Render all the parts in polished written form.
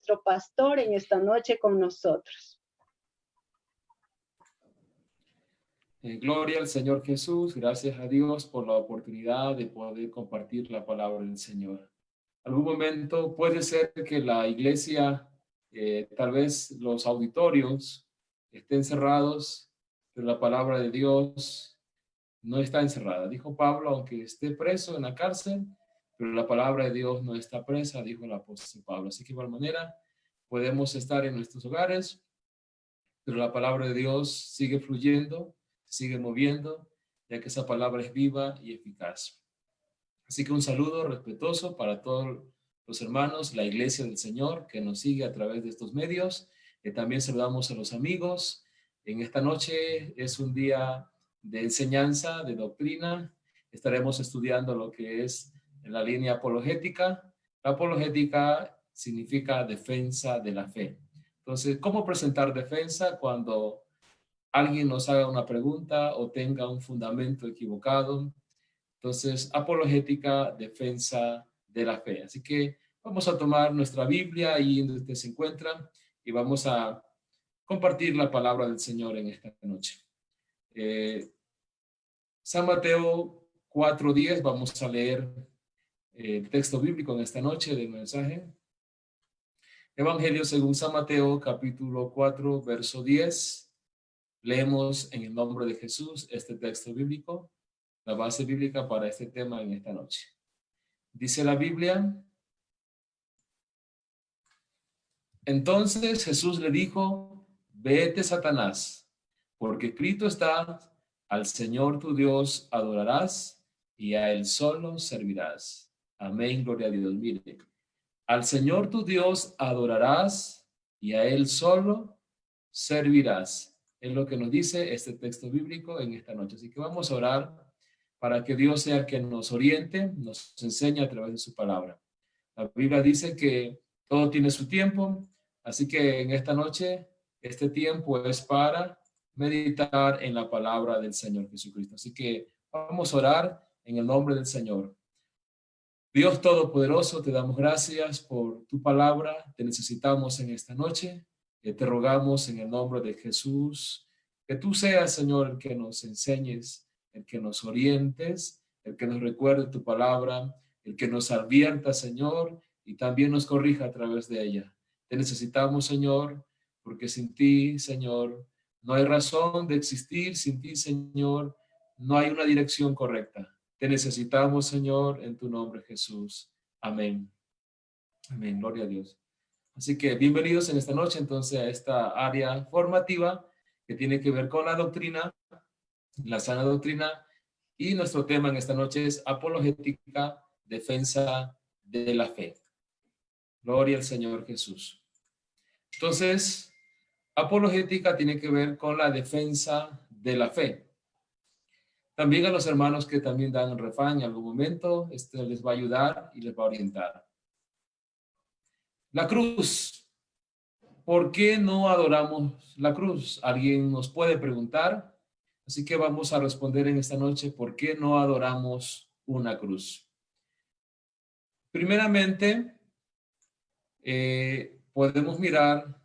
nuestro pastor en esta noche con nosotros. Gloria al Señor Jesús. Gracias a Dios por la oportunidad de poder compartir la palabra del Señor. Algún momento puede ser que la iglesia, tal vez los auditorios estén cerrados, pero la palabra de Dios no está encerrada. Dijo Pablo, aunque esté preso en la cárcel, pero la palabra de Dios no está presa, dijo el apóstol Pablo. Así que de igual manera podemos estar en nuestros hogares, pero la palabra de Dios sigue fluyendo, sigue moviendo, ya que esa palabra es viva y eficaz. Así que un saludo respetuoso para todos los hermanos, la iglesia del Señor que nos sigue a través de estos medios. También saludamos a los amigos. En esta noche es un día de enseñanza, de doctrina. Estaremos estudiando lo que es la línea apologética. La apologética significa defensa de la fe. Entonces, ¿cómo presentar defensa cuando alguien nos haga una pregunta o tenga un fundamento equivocado? Entonces, apologética, defensa de la fe. Así que vamos a tomar nuestra Biblia ahí donde usted se encuentra y vamos a compartir la palabra del Señor en esta noche. San Mateo 4:10, vamos a leer el texto bíblico en esta noche del mensaje. Evangelio según San Mateo, capítulo 4, verso 10. Leemos en el nombre de Jesús este texto bíblico, la base bíblica para este tema en esta noche. Dice la Biblia: entonces Jesús le dijo, vete, Satanás, porque escrito está, al Señor tu Dios adorarás y a Él solo servirás. Amén, gloria a Dios. Mire, al Señor tu Dios adorarás y a Él solo servirás. Es lo que nos dice este texto bíblico en esta noche. Así que vamos a orar para que Dios sea el que nos oriente, nos enseñe a través de su palabra. La Biblia dice que todo tiene su tiempo, así que en esta noche, este tiempo es para meditar en la palabra del Señor Jesucristo. Así que vamos a orar en el nombre del Señor. Dios Todopoderoso, te damos gracias por tu palabra, te necesitamos en esta noche, te rogamos en el nombre de Jesús, que tú seas, Señor, el que nos enseñes, el que nos orientes, el que nos recuerde tu palabra, el que nos advierta, Señor, y también nos corrija a través de ella. Te necesitamos, Señor, porque sin ti, Señor, no hay razón de existir, sin ti, Señor, no hay una dirección correcta. Te necesitamos, Señor, en tu nombre, Jesús. Amén. Amén. Gloria a Dios. Así que bienvenidos en esta noche, entonces, a esta área formativa que tiene que ver con la doctrina, la sana doctrina, y nuestro tema en esta noche es apologética, defensa de la fe. Gloria al Señor Jesús. Entonces, apologética tiene que ver con la defensa de la fe. También a los hermanos que también dan refán en algún momento, les va a ayudar y les va a orientar. La cruz. ¿Por qué no adoramos la cruz? Alguien nos puede preguntar. Así que vamos a responder en esta noche, ¿por qué no adoramos una cruz? Primeramente, podemos mirar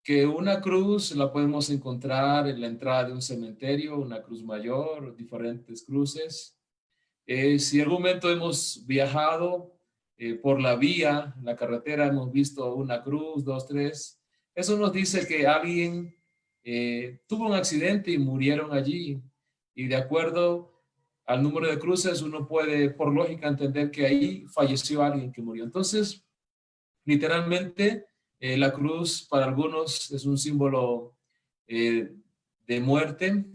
que una cruz la podemos encontrar en la entrada de un cementerio, una cruz mayor, diferentes cruces. Si en algún momento hemos viajado por la vía, la carretera, hemos visto una cruz, dos, tres, eso nos dice que alguien tuvo un accidente y murieron allí. Y de acuerdo al número de cruces, uno puede, por lógica, entender que ahí falleció alguien que murió. Entonces, literalmente, la cruz para algunos es un símbolo de muerte.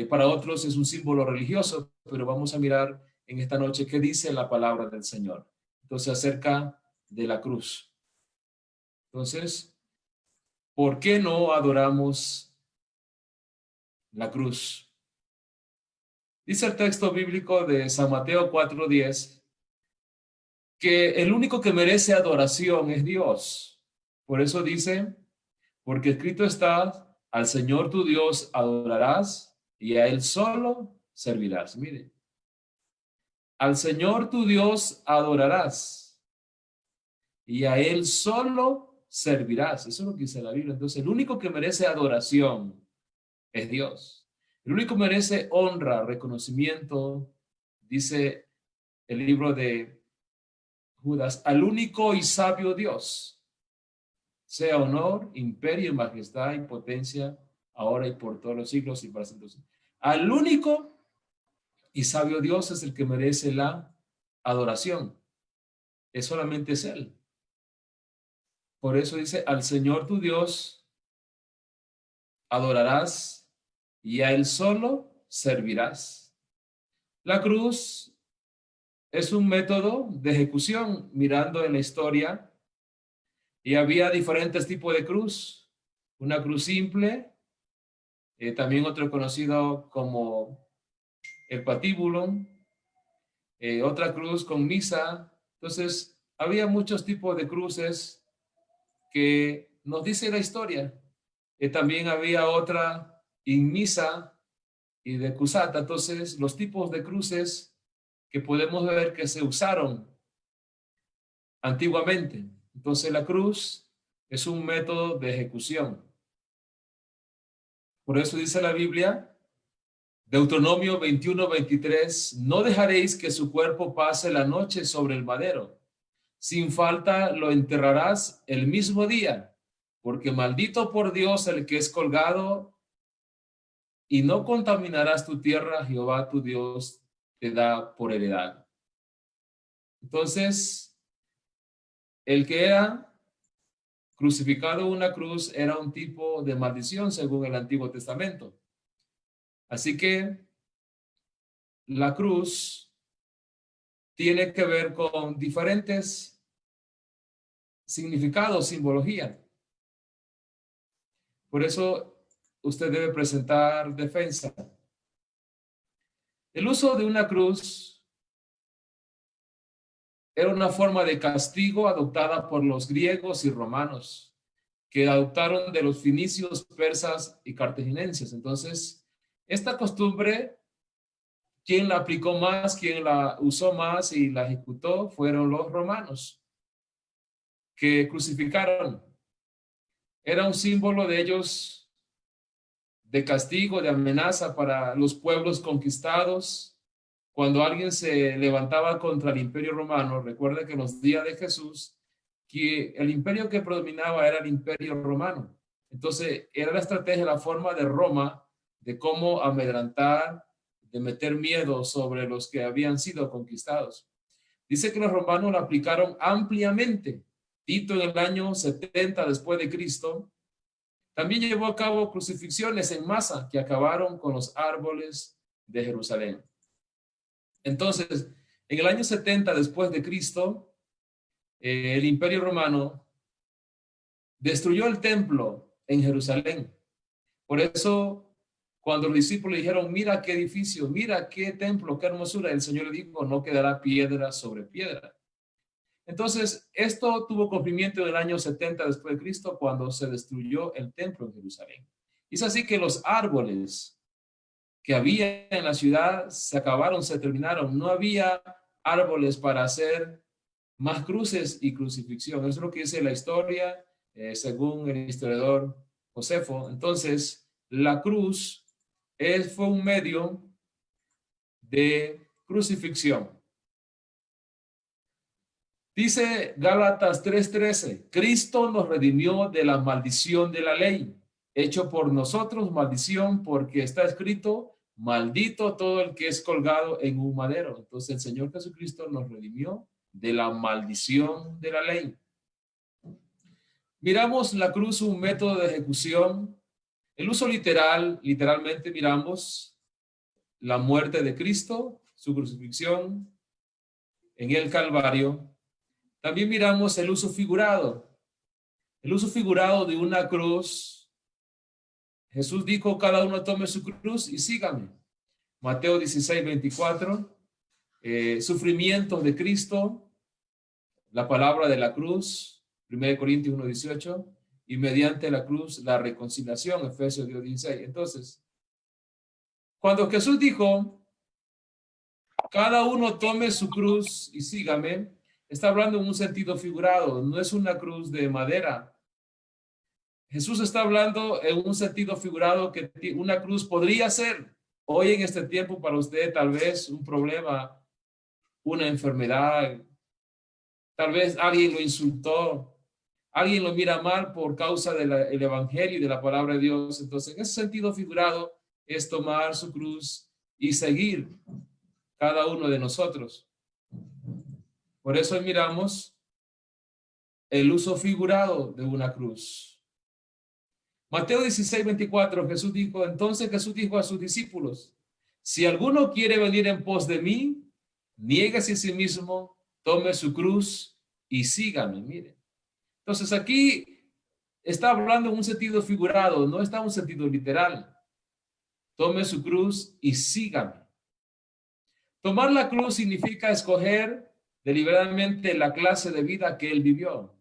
Para otros es un símbolo religioso, pero vamos a mirar en esta noche qué dice la palabra del Señor. Entonces, acerca de la cruz. Entonces, ¿por qué no adoramos la cruz? Dice el texto bíblico de San Mateo 4:10 que el único que merece adoración es Dios. Por eso dice, porque escrito está, al Señor tu Dios adorarás y a Él solo servirás. Mire, al Señor tu Dios adorarás y a él solo servirás. Eso es lo que dice la Biblia. Entonces, el único que merece adoración es Dios. El único que merece honra, reconocimiento, dice el libro de Judas, al único y sabio Dios, sea honor, imperio, majestad y potencia, ahora y por todos los siglos y para siempre. Al único y sabio Dios es el que merece la adoración. Es solamente es Él. Por eso dice, al Señor tu Dios adorarás y a Él solo servirás. La cruz es un método de ejecución. Mirando en la historia, y había diferentes tipos de cruz. Una cruz simple, también otro conocido como el patíbulo, otra cruz con misa. Entonces, había muchos tipos de cruces que nos dice la historia. También había otra inmisa y de cusata. Entonces, los tipos de cruces que podemos ver que se usaron antiguamente. Entonces, la cruz es un método de ejecución. Por eso dice la Biblia, Deuteronomio 21:23, no dejaréis que su cuerpo pase la noche sobre el madero. Sin falta lo enterrarás el mismo día, porque maldito por Dios el que es colgado, y no contaminarás tu tierra, Jehová tu Dios te da por heredad. Entonces, el que era crucificado en una cruz era un tipo de maldición según el Antiguo Testamento. Así que la cruz tiene que ver con diferentes significados, simbología. Por eso usted debe presentar defensa. El uso de una cruz era una forma de castigo adoptada por los griegos y romanos, que adoptaron de los fenicios, persas y cartaginenses. Entonces, esta costumbre, quien la aplicó más, quien la usó más y la ejecutó, fueron los romanos, que crucificaron. Era un símbolo de ellos, de castigo, de amenaza para los pueblos conquistados. Cuando alguien se levantaba contra el imperio romano, recuerde que en los días de Jesús, que el imperio que predominaba era el imperio romano. Entonces, era la estrategia, la forma de Roma de cómo amedrentar, de meter miedo sobre los que habían sido conquistados. Dice que los romanos lo aplicaron ampliamente. Tito en el año 70 después de Cristo también llevó a cabo crucifixiones en masa que acabaron con los árboles de Jerusalén. Entonces, en el año 70 después de Cristo, el Imperio Romano destruyó el templo en Jerusalén. Por eso, cuando los discípulos dijeron, mira qué edificio, mira qué templo, qué hermosura, el Señor le dijo, no quedará piedra sobre piedra. Entonces, esto tuvo cumplimiento en el año 70 después de Cristo, cuando se destruyó el templo en Jerusalén. Es así que los árboles que había en la ciudad se acabaron, se terminaron. No había árboles para hacer más cruces y crucifixión. Eso es lo que dice la historia, según el historiador Josefo. Entonces, la cruz fue un medio de crucifixión. Dice Gálatas 3:13, Cristo nos redimió de la maldición de la ley, hecho por nosotros maldición, porque está escrito, maldito todo el que es colgado en un madero. Entonces el Señor Jesucristo nos redimió de la maldición de la ley. Miramos la cruz, un método de ejecución. El uso literal, literalmente miramos la muerte de Cristo, su crucifixión en el Calvario. También miramos el uso figurado. El uso figurado de una cruz. Jesús dijo, cada uno tome su cruz y sígame. Mateo 16:24. Sufrimientos de Cristo. La palabra de la cruz. 1 Corintios 1:18. Y mediante la cruz, la reconciliación. Efesios 2:16. Entonces, cuando Jesús dijo, cada uno tome su cruz y sígame, está hablando en un sentido figurado, no es una cruz de madera. Jesús está hablando en un sentido figurado que una cruz podría ser hoy en este tiempo para usted tal vez un problema, una enfermedad, tal vez alguien lo insultó, alguien lo mira mal por causa del evangelio y de la palabra de Dios. Entonces, en ese sentido figurado es tomar su cruz y seguir cada uno de nosotros. Por eso miramos el uso figurado de una cruz. Mateo 16:24, entonces Jesús dijo a sus discípulos, si alguno quiere venir en pos de mí, niéguese a sí mismo, tome su cruz y sígame. Miren. Entonces aquí está hablando en un sentido figurado, no está en un sentido literal. Tome su cruz y sígame. Tomar la cruz significa escoger deliberadamente la clase de vida que él vivió.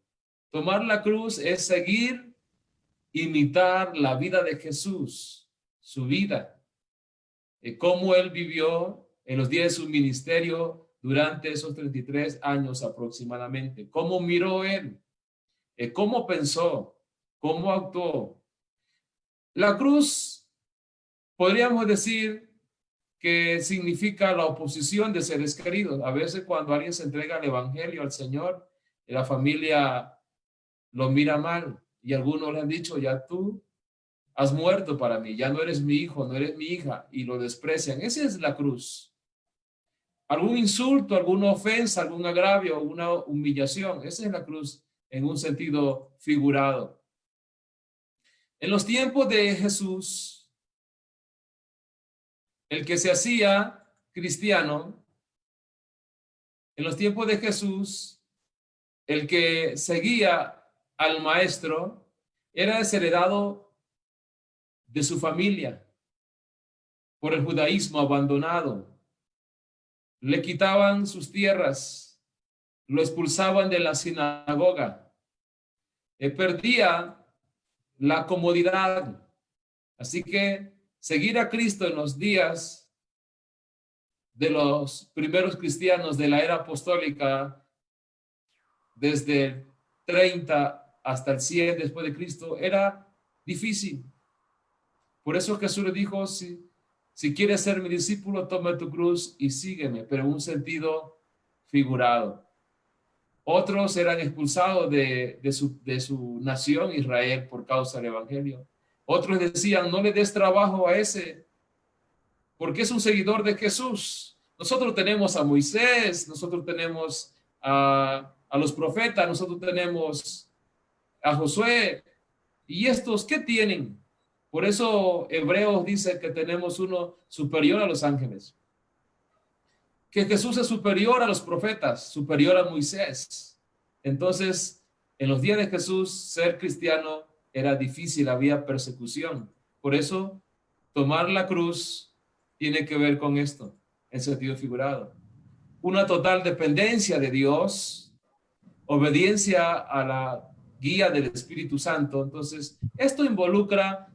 Tomar la cruz es seguir, imitar la vida de Jesús, su vida, cómo él vivió en los días de su ministerio durante esos 33 años aproximadamente, cómo miró él, cómo pensó, cómo actuó. La cruz, podríamos decir que significa la oposición de seres queridos. A veces cuando alguien se entrega al evangelio, al Señor, la familia lo mira mal y algunos le han dicho, ya tú has muerto para mí, ya no eres mi hijo, no eres mi hija, y lo desprecian. Esa es la cruz. Algún insulto, alguna ofensa, algún agravio, una humillación, esa es la cruz en un sentido figurado. En los tiempos de Jesús, el que se hacía cristiano, en los tiempos de Jesús, el que seguía al maestro era desheredado de su familia por el judaísmo abandonado. Le quitaban sus tierras, lo expulsaban de la sinagoga, perdía la comodidad. Así que seguir a Cristo en los días de los primeros cristianos de la era apostólica, desde el 30 hasta el 100 después de Cristo, era difícil. Por eso Jesús le dijo, si quieres ser mi discípulo, toma tu cruz y sígueme, pero en un sentido figurado. Otros eran expulsados de su nación Israel por causa del evangelio. Otros decían, no le des trabajo a ese, porque es un seguidor de Jesús. Nosotros tenemos a Moisés, nosotros tenemos a los profetas, nosotros tenemos a Josué. ¿Y estos qué tienen? Por eso Hebreos dice que tenemos uno superior a los ángeles. Que Jesús es superior a los profetas, superior a Moisés. Entonces, en los días de Jesús, ser cristiano era difícil, había persecución. Por eso, tomar la cruz tiene que ver con esto, en sentido figurado. Una total dependencia de Dios, obediencia a la guía del Espíritu Santo. Entonces, esto involucra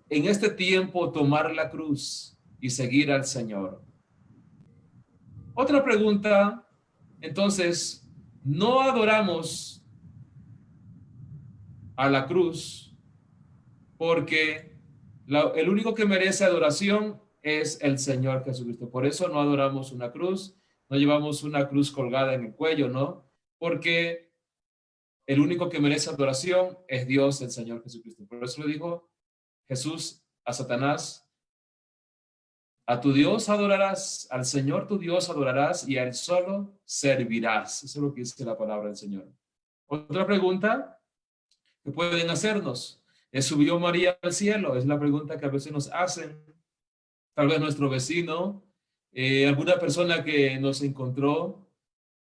en este tiempo tomar la cruz y seguir al Señor. Otra pregunta, entonces, no adoramos a la cruz porque el único que merece adoración es el Señor Jesucristo. Por eso no adoramos una cruz, no llevamos una cruz colgada en el cuello, ¿no? Porque el único que merece adoración es Dios, el Señor Jesucristo. Por eso le dijo Jesús a Satanás, a tu Dios adorarás, al Señor tu Dios adorarás y a Él solo servirás. Eso es lo que dice la palabra del Señor. Otra pregunta que pueden hacernos, ¿subió María al cielo? Es la pregunta que a veces nos hacen. Tal vez nuestro vecino, alguna persona que nos encontró.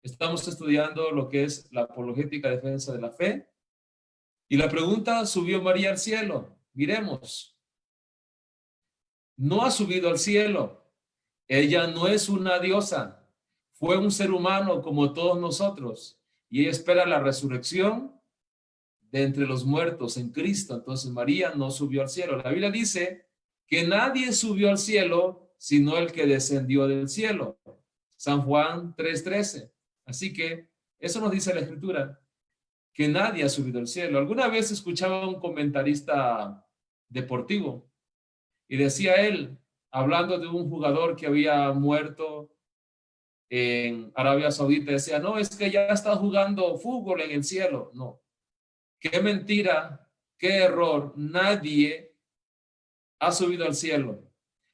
Estamos estudiando lo que es la apologética defensa de la fe. Y la pregunta, ¿subió María al cielo? Miremos. No ha subido al cielo. Ella no es una diosa. Fue un ser humano como todos nosotros. Y ella espera la resurrección de entre los muertos en Cristo. Entonces María no subió al cielo. La Biblia dice que nadie subió al cielo sino el que descendió del cielo. San Juan 3:13. Así que Eso nos dice la Escritura, que nadie ha subido al cielo. Alguna vez escuchaba a un comentarista deportivo y decía él, hablando de un jugador que había muerto en Arabia Saudita, decía, no, es que ya está jugando fútbol en el cielo. No, qué mentira, qué error. Nadie ha subido al cielo.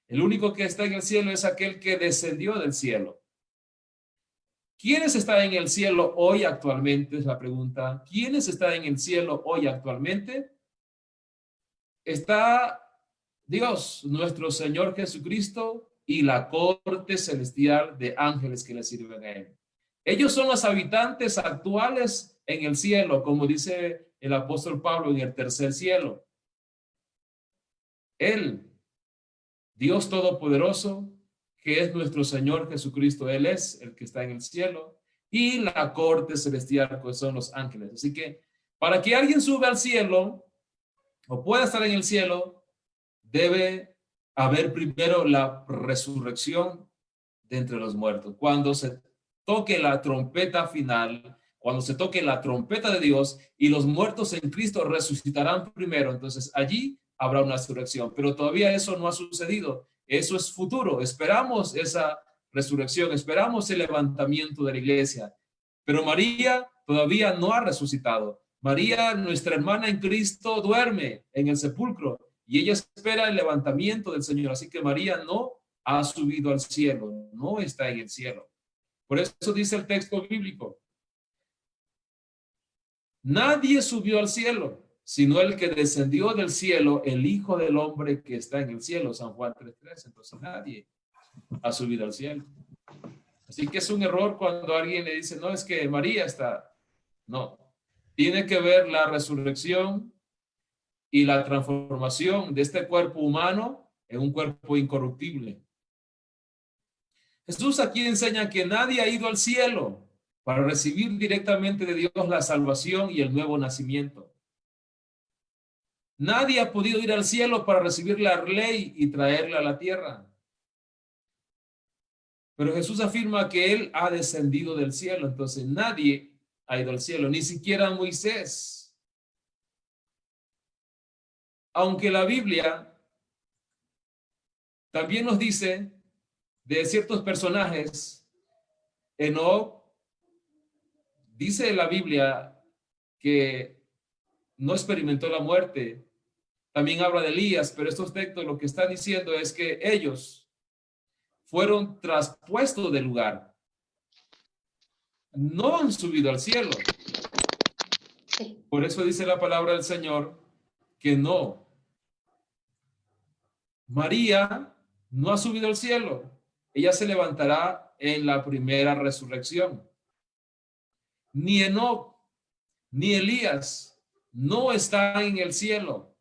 El único que está en el cielo es aquel que descendió del cielo. ¿Quiénes están en el cielo hoy actualmente? Es la pregunta. ¿Quiénes están en el cielo hoy actualmente? Está Dios, nuestro Señor Jesucristo, y la corte celestial de ángeles que le sirven a Él. Ellos son los habitantes actuales en el cielo, como dice el apóstol Pablo, en el tercer cielo. Él, Dios Todopoderoso, que es nuestro Señor Jesucristo, Él es el que está en el cielo, y la corte celestial, que son los ángeles. Así que para que alguien suba al cielo o pueda estar en el cielo, debe haber primero la resurrección de entre los muertos. Cuando se toque la trompeta final, cuando se toque la trompeta de Dios y los muertos en Cristo resucitarán primero, entonces allí habrá una resurrección. Pero todavía eso no ha sucedido. Eso es futuro. Esperamos esa resurrección, esperamos el levantamiento de la iglesia. Pero María todavía no ha resucitado. María, nuestra hermana en Cristo, duerme en el sepulcro y ella espera el levantamiento del Señor. Así que María no ha subido al cielo, no está en el cielo. Por eso dice el texto bíblico, nadie subió al cielo, sino el que descendió del cielo, el Hijo del Hombre que está en el cielo, San Juan 3:3. Entonces nadie ha subido al cielo. Así que es un error cuando alguien le dice, no, es que María está. No, tiene que ver la resurrección y la transformación de este cuerpo humano en un cuerpo incorruptible. Jesús aquí enseña que nadie ha ido al cielo para recibir directamente de Dios la salvación y el nuevo nacimiento. Nadie ha podido ir al cielo para recibir la ley y traerla a la tierra. Pero Jesús afirma que Él ha descendido del cielo, entonces nadie ha ido al cielo, ni siquiera Moisés. Aunque la Biblia también nos dice de ciertos personajes, Enoc, dice la Biblia que no experimentó la muerte. También habla de Elías, pero estos textos lo que están diciendo es que ellos fueron traspuestos del lugar. No han subido al cielo. Por eso dice la palabra del Señor que no. María no ha subido al cielo. Ella se levantará en la primera resurrección. Ni Enoc, ni Elías no están en el cielo.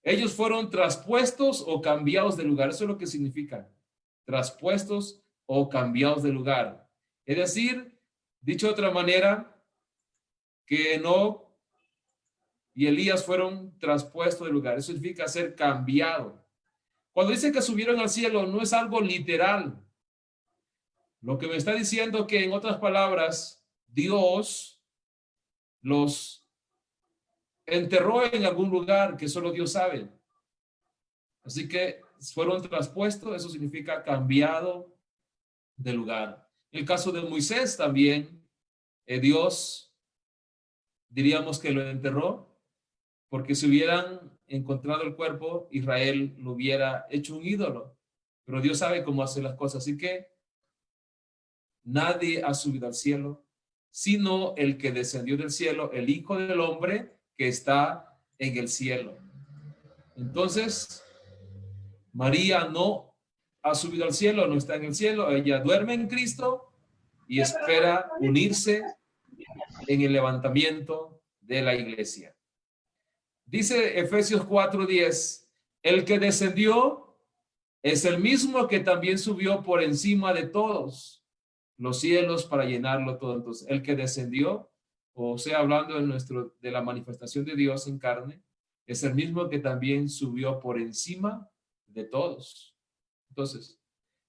Ellos fueron traspuestos o cambiados de lugar. Eso es lo que significa. Traspuestos o cambiados de lugar. Es decir, dicho de otra manera, que Enoc y Elías fueron traspuestos de lugar. Eso significa ser cambiado. Cuando dice que subieron al cielo, no es algo literal. Lo que me está diciendo que, en otras palabras, Dios los enterró en algún lugar que solo Dios sabe. Así que fueron traspuestos, eso significa cambiado de lugar. En el caso de Moisés también, Dios, diríamos que lo enterró, porque si hubieran encontrado el cuerpo, Israel lo hubiera hecho un ídolo. Pero Dios sabe cómo hacer las cosas, así que nadie ha subido al cielo, sino el que descendió del cielo, el Hijo del Hombre que está en el cielo. Entonces, María no ha subido al cielo, no está en el cielo, ella duerme en Cristo y espera unirse en el levantamiento de la iglesia. Dice Efesios 4:10, el que descendió es el mismo que también subió por encima de todos los cielos para llenarlo todo. Entonces, el que descendió, o sea, hablando de la manifestación de Dios en carne, es el mismo que también subió por encima de todos. Entonces,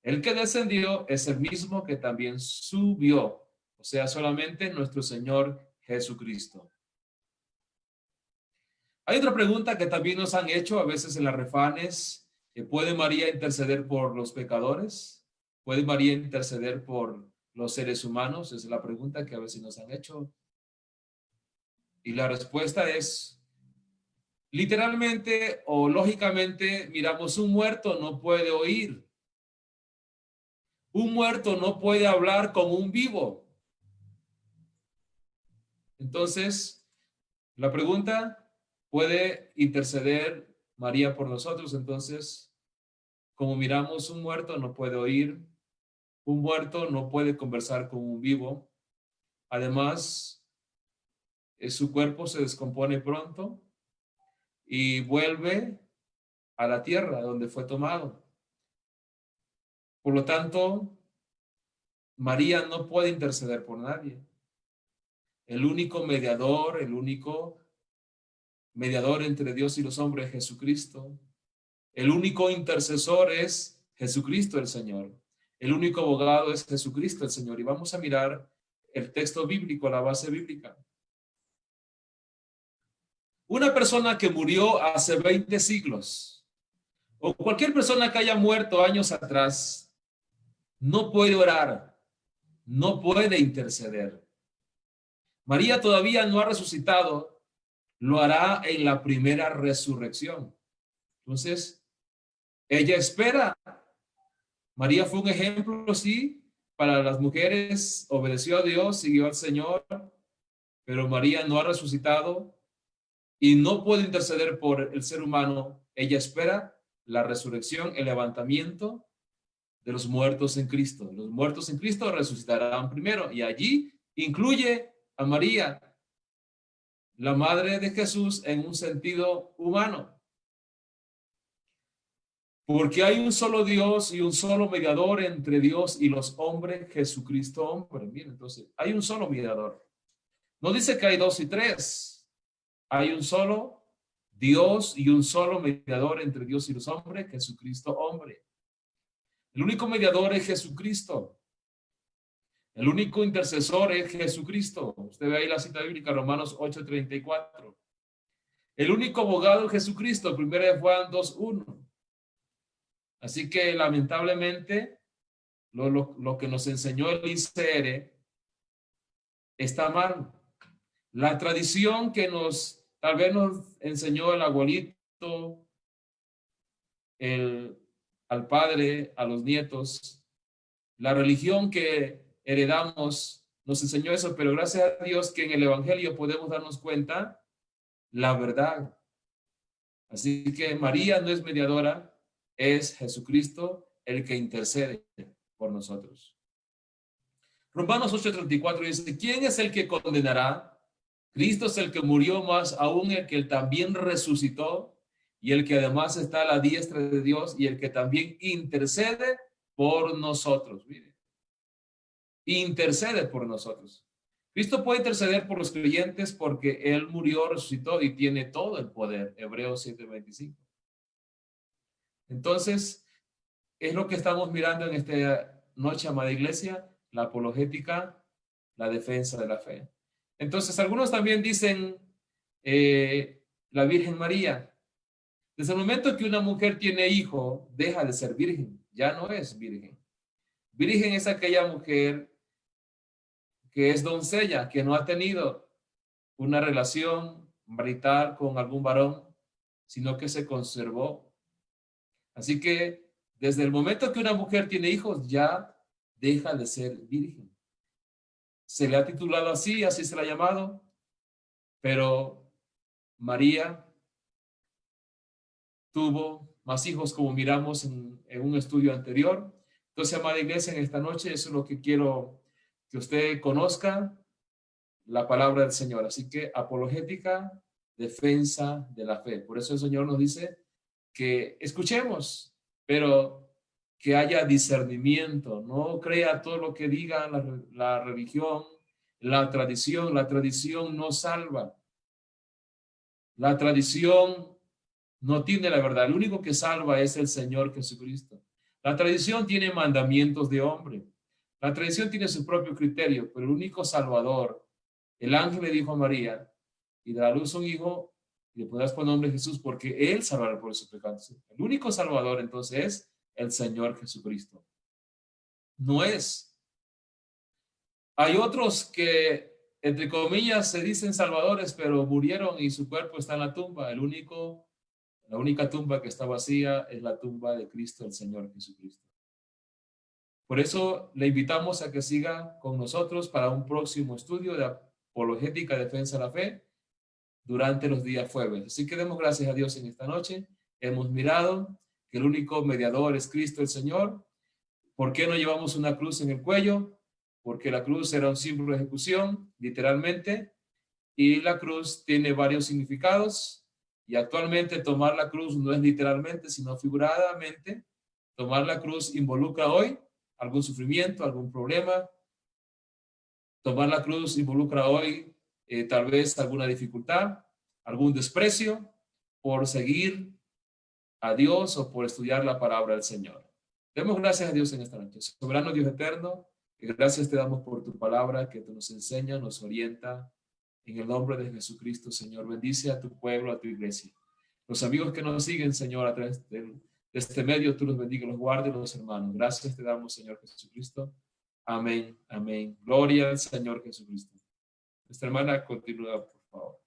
El que descendió es el mismo que también subió, o sea, solamente nuestro Señor Jesucristo. Hay otra pregunta que también nos han hecho a veces en las refanes. ¿Puede María interceder por los pecadores? ¿Puede María interceder por los seres humanos? Esa es la pregunta que a veces nos han hecho. Y la respuesta es, literalmente o lógicamente, miramos, un muerto no puede oír. Un muerto no puede hablar como un vivo. Entonces, la pregunta, ¿puede interceder María por nosotros? Entonces, como miramos, un muerto no puede oír, un muerto no puede conversar con un vivo. Además, su cuerpo se descompone pronto y vuelve a la tierra donde fue tomado. Por lo tanto, María no puede interceder por nadie. El único mediador entre Dios y los hombres es Jesucristo. El único intercesor es Jesucristo el Señor. El único abogado es Jesucristo el Señor. Y vamos a mirar el texto bíblico, la base bíblica. Una persona que murió hace 20 siglos, o cualquier persona que haya muerto años atrás, no puede orar, no puede interceder. María todavía no ha resucitado, lo hará en la primera resurrección. Entonces, ella espera. María fue un ejemplo, sí, para las mujeres, obedeció a Dios, siguió al Señor, pero María no ha resucitado y no puede interceder por el ser humano. Ella espera la resurrección, el levantamiento de los muertos en Cristo. Los muertos en Cristo resucitarán primero y allí incluye a María, la madre de Jesús, en un sentido humano. Porque hay un solo Dios y un solo mediador entre Dios y los hombres, Jesucristo hombre. Miren, entonces, hay un solo mediador. No dice que hay dos y tres. Hay un solo Dios y un solo mediador entre Dios y los hombres, Jesucristo hombre. El único mediador es Jesucristo. El único intercesor es Jesucristo. Usted ve ahí la cita bíblica, Romanos 8:34. El único abogado es Jesucristo, 1 Juan 2:1. Así que lamentablemente lo que nos enseñó el ICR está mal. La tradición que tal vez nos enseñó el abuelito, al padre, a los nietos, la religión que heredamos nos enseñó eso, pero gracias a Dios que en el Evangelio podemos darnos cuenta la verdad. Así que María no es mediadora, es Jesucristo el que intercede por nosotros. Romanos 8:34 dice, ¿quién es el que condenará? Cristo es el que murió, más aún el que también resucitó y el que además está a la diestra de Dios y el que también intercede por nosotros. Mire, intercede por nosotros. Cristo puede interceder por los creyentes porque Él murió, resucitó y tiene todo el poder. Hebreos 7:25. Entonces, es lo que estamos mirando en esta noche, amada iglesia, la apologética, la defensa de la fe. Entonces, algunos también dicen la Virgen María. Desde el momento que una mujer tiene hijo, deja de ser virgen, ya no es virgen. Virgen es aquella mujer que es doncella, que no ha tenido una relación marital con algún varón, sino que se conservó. Así que desde el momento que una mujer tiene hijos, ya deja de ser virgen. Se le ha titulado así se le ha llamado, pero María tuvo más hijos, como miramos en un estudio anterior. Entonces, amada iglesia, en esta noche eso es lo que quiero que usted conozca, la palabra del Señor. Así que apologética, defensa de la fe. Por eso el Señor nos dice que escuchemos, pero que haya discernimiento. No crea todo lo que diga la religión, la tradición. La tradición no salva. La tradición no tiene la verdad. El único que salva es el Señor Jesucristo. La tradición tiene mandamientos de hombre. La tradición tiene su propio criterio, pero el único Salvador, el ángel le dijo a María, y dará a luz un hijo, y le pondrás por nombre Jesús, porque él salvará por sus pecados. El único Salvador entonces es el Señor Jesucristo. No es. Hay otros que, entre comillas, se dicen salvadores, pero murieron y su cuerpo está en la tumba. La única tumba que está vacía es la tumba de Cristo, el Señor Jesucristo. Por eso le invitamos a que siga con nosotros para un próximo estudio de apologética, defensa de la fe, durante los días jueves. Así que demos gracias a Dios en esta noche. Hemos mirado que el único mediador es Cristo el Señor. ¿Por qué no llevamos una cruz en el cuello? Porque la cruz era un símbolo de ejecución, literalmente, y la cruz tiene varios significados, y actualmente tomar la cruz no es literalmente, sino figuradamente. Tomar la cruz involucra hoy algún sufrimiento, algún problema. Tomar la cruz involucra hoy tal vez alguna dificultad, algún desprecio por seguir a Dios o por estudiar la palabra del Señor. Demos gracias a Dios en esta noche. Soberano Dios eterno, gracias te damos por tu palabra que nos enseña, nos orienta. En el nombre de Jesucristo, Señor, bendice a tu pueblo, a tu iglesia. Los amigos que nos siguen, Señor, a través de este medio, tú los bendiga, los guardes, los hermanos. Gracias te damos, Señor Jesucristo. Amén, amén. Gloria al Señor Jesucristo. Nuestra hermana continúa, por favor.